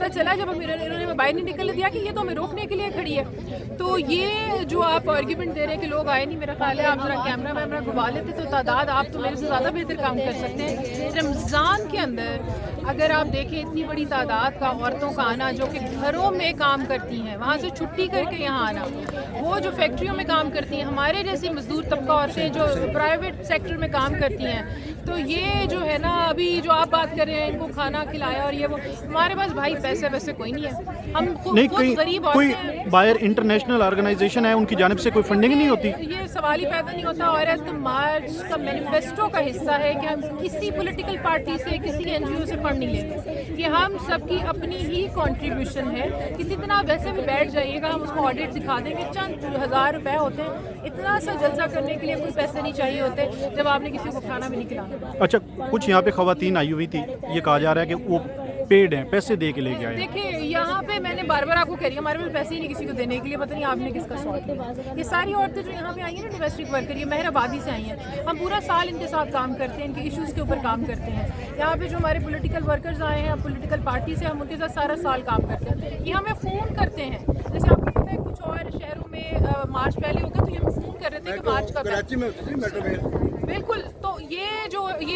پتہ چلا جب انہوں نے باہر نہیں نکلنے دیا کہ یہ تو ہمیں روکنے کے لیے کھڑی ہے. تو یہ جو آپ آرگیومنٹ دے رہے ہیں کہ لوگ آئے نہیں, میرا خیال ہے آپ ذرا کیمرہ ویمرہ گھما لیتے تو تعداد آپ تو میرے سے زیادہ بہتر کام کر سکتے ہیں. رمضان کے اندر اگر آپ دیکھیں اتنی بڑی تعداد کا عورتوں کا آنا جو کہ گھروں میں کام کرتی ہیں, وہاں سے چھٹی کر کے یہاں آنا, وہ جو فیکٹریوں میں کام کرتی ہیں, ہمارے جیسی مزدور طبقہ عورتیں جو پرائیویٹ سیکٹر میں کام کرتی ہیں, تو یہ جو ہے نا ابھی جو آپ بات کر رہے ہیں ان کو کھانا کھلایا اور یہ وہ, ہمارے پاس بھائی پیسے ویسے کوئی نہیں ہے, ہم خود غریب کوئی عورتیں ہیں. باہر انٹرنیشنل آرگنائزیشن ہے ان کی جانب سے کوئی فنڈنگ نہیں ہوتی؟ یہ سوال ہی پیدا نہیں ہوتا. اور مارچ کا مینیفیسٹو کا حصہ ہے کہ ہم کسی پولیٹیکل پارٹی سے کسی این جی او سے فنڈ نہیں لیتے, یہ ہم سب کی اپنی ہی کنٹریبیوشن ہے. کسی دن آپ ویسے بھی بیٹھ جائیے گا, ہم اس کو آڈٹ دکھا دیں گے, چند 1000 روپے ہوتے ہیں, اتنا سا جلسہ کرنے کے لیے کوئی پیسے نہیں چاہیے ہوتے جب آپ نے کسی کو کھانا بھی نہیں کھلانا. اچھا, کچھ یہاں پہ خواتین آئی ہوئی تھی, یہ کہا جا رہا ہے کہ وہ پیڈ ہیں, پیسے دے کے لے کے آئے. دیکھیے یہاں پہ میں نے بار بار آپ کو کہہ رہی ہوں ہمارے پاس پیسے ہی نہیں کسی کو دینے کے لیے, پتہ نہیں آپ نے کس کا سوال کیا. یہ ساری عورتیں جو یہاں پہ آئی ہیں نا ڈومیسٹک ورکر, یہ مہر آبادی سے آئی ہیں, ہم پورا سال ان کے ساتھ کام کرتے ہیں, ان کے ایشوز کے اوپر کام کرتے ہیں. یہاں پہ جو ہمارے پولیٹیکل ورکرز آئے ہیں پولیٹیکل پارٹی سے, ہم ان کے ساتھ سارا سال کام کرتے ہیں. یہ ہمیں فون کرتے ہیں, جیسے آپ کو پتہ ہے کچھ اور شہروں میں مارچ پہلے ہو گیا تو یہ ہمیں فون کر رہے تھے کہ مارچ کا بالکل. تو یہ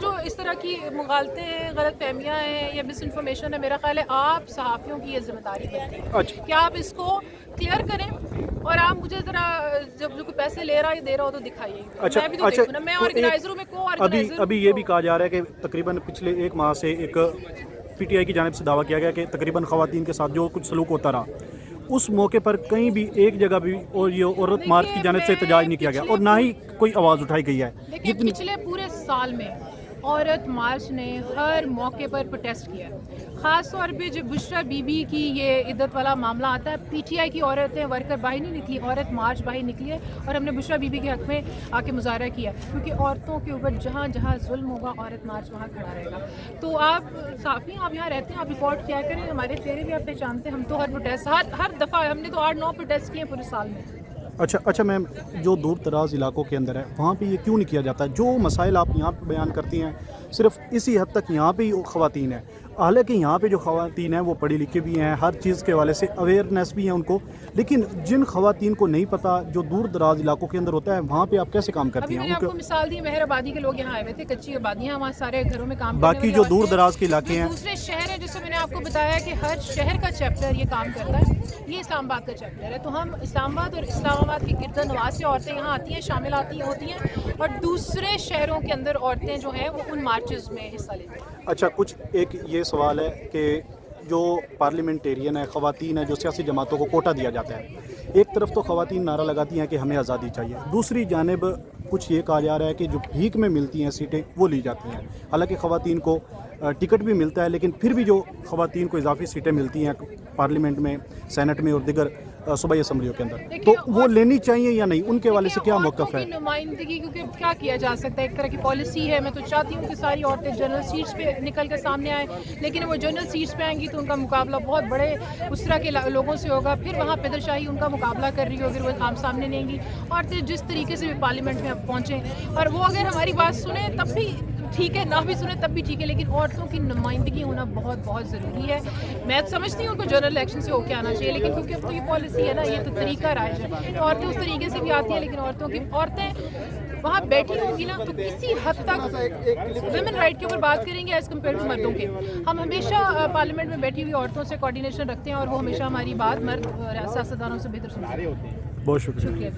جو اس طرح کی مغالطیں ہیں, غلط فہمیاں ہیں یا مس انفارمیشن ہے, میرا خیال ہے آپ صحافیوں کی یہ ذمہ داری بنتی ہے کہ آپ اس کو کلیئر کریں, اور آپ مجھے ذرا جب جو کوئی پیسے لے رہا ہے دے رہا ہو تو دکھائیے. میں بھی تو دیکھوں نا, میں آرگنائزروں میں ابھی یہ بھی کہا جا رہا ہے کہ تقریباً پچھلے 1 ماہ سے ایک پی ٹی آئی کی جانب سے دعویٰ کیا گیا کہ تقریباً خواتین کے ساتھ جو کچھ سلوک ہوتا رہا, اس موقع پر کہیں بھی ایک جگہ بھی اور یہ عورت مارچ کی جانب سے احتجاج نہیں کیا گیا اور نہ ہی کوئی آواز اٹھائی گئی ہے. دیکھیے پچھلے پورے سال میں عورت مارچ نے ہر موقع پر پروٹیسٹ کیا, خاص طور پہ جب بشرا بی بی کی یہ عدت والا معاملہ آتا ہے, پی ٹی آئی کی عورتیں ورکر باہر نہیں نکلی, عورت مارچ باہر نکلی ہے, اور ہم نے بشرا بی بی کے حق میں آ کے مظاہرہ کیا, کیونکہ عورتوں کے اوپر جہاں جہاں ظلم ہوگا عورت مارچ وہاں کھڑا رہے گا. تو آپ صحافی آپ یہاں رہتے ہیں, آپ رپورٹ کیا کریں, ہمارے چہرے بھی آپ پہچانتے ہیں, ہم تو ہر پروٹیسٹ ہر دفعہ ہم نے تو 8-9 پروٹیسٹ کیے ہیں پورے سال میں. اچھا میم, جو دور دراز علاقوں کے اندر ہے وہاں پہ یہ کیوں نہیں کیا جاتا؟ جو مسائل آپ یہاں پہ بیان کرتی ہیں صرف اسی حد تک یہاں پہ ہی خواتین ہیں, حالانکہ یہاں پہ جو خواتین ہیں وہ پڑھی لکھی بھی ہیں, ہر چیز کے حوالے سے اویئرنیس بھی ہے ان کو, لیکن جن خواتین کو نہیں پتہ جو دور دراز علاقوں کے اندر ہوتا ہے وہاں پہ آپ کیسے کام کرتی ہیں؟ میں نے آپ کو مثال دی, مہر آبادی کے لوگ یہاں آئے ہوئے تھے, کچی آبادیاں ہیں وہاں سارے گھروں میں کام. باقی جو دور دراز کے علاقے ہیں, دوسرے شہر ہیں, جیسے میں نے آپ کو بتایا کہ ہر شہر کا چیپٹر یہ کام کرتا ہے, یہ اسلام آباد کا چیپٹر ہے. تو ہم اسلام آباد اور اسلام آباد کی گرد نواز سے عورتیں یہاں آتی ہیں, شامل ہوتی ہیں, اور دوسرے شہروں کے اندر عورتیں جو ہیں وہ ان مارچز میں حصہ لیتی ہیں. اچھا, کچھ ایک یہ سوال ہے کہ جو پارلیمنٹیرین ہے, خواتین ہیں, جو سیاسی جماعتوں کو کوٹا دیا جاتا ہے, ایک طرف تو خواتین نعرہ لگاتی ہیں کہ ہمیں آزادی چاہیے, دوسری جانب کچھ یہ کہا جا رہا ہے کہ جو بھیک میں ملتی ہیں سیٹیں وہ لی جاتی ہیں. حالانکہ خواتین کو ٹکٹ بھی ملتا ہے, لیکن پھر بھی جو خواتین کو اضافی سیٹیں ملتی ہیں پارلیمنٹ میں, سینٹ میں اور دیگر صوبائی اسمبلیوں کے اندر, تو وہ لینی چاہیے یا نہیں؟ ان کے حوالے سے کیا موقف ہے؟ نمائندگی کیونکہ کیا کیا جا سکتا ہے, ایک طرح کی پالیسی ہے. میں تو چاہتی ہوں کہ ساری عورتیں جنرل سیٹس پہ نکل کر سامنے آئیں, لیکن وہ جنرل سیٹس پہ آئیں گی تو ان کا مقابلہ بہت بڑے اس طرح کے لوگوں سے ہوگا, پھر وہاں پیدر شاہی ان کا مقابلہ کر رہی ہوگی, وہ عام سامنے نہیں گی. عورتیں جس طریقے سے بھی پارلیمنٹ میں پہنچیں اور وہ اگر ہماری بات سنیں تب بھی ٹھیک ہے, نہ بھی سنیں تب بھی ٹھیک ہے, لیکن عورتوں کی نمائندگی ہونا بہت بہت ضروری ہے. میں سمجھتی ہوں ان کو جنرل الیکشن سے ہو کے آنا چاہیے, لیکن کیونکہ اب تو یہ پالیسی ہے نا, یہ تو طریقہ رائج ہے, تو عورتیں اس طریقے سے بھی آتی ہیں, لیکن عورتیں وہاں بیٹھی ہوں گی نا تو کسی حد تک ویمن رائٹ کے اوپر بات کریں گے ایز کمپیئر ٹو مردوں کے. ہم ہمیشہ پارلیمنٹ میں بیٹھی ہوئی عورتوں سے کوارڈینیشن رکھتے ہیں, اور وہ ہمیشہ ہماری بات مرد سیاستدانوں سے بہتر سنتے ہیں. بہت شکریہ.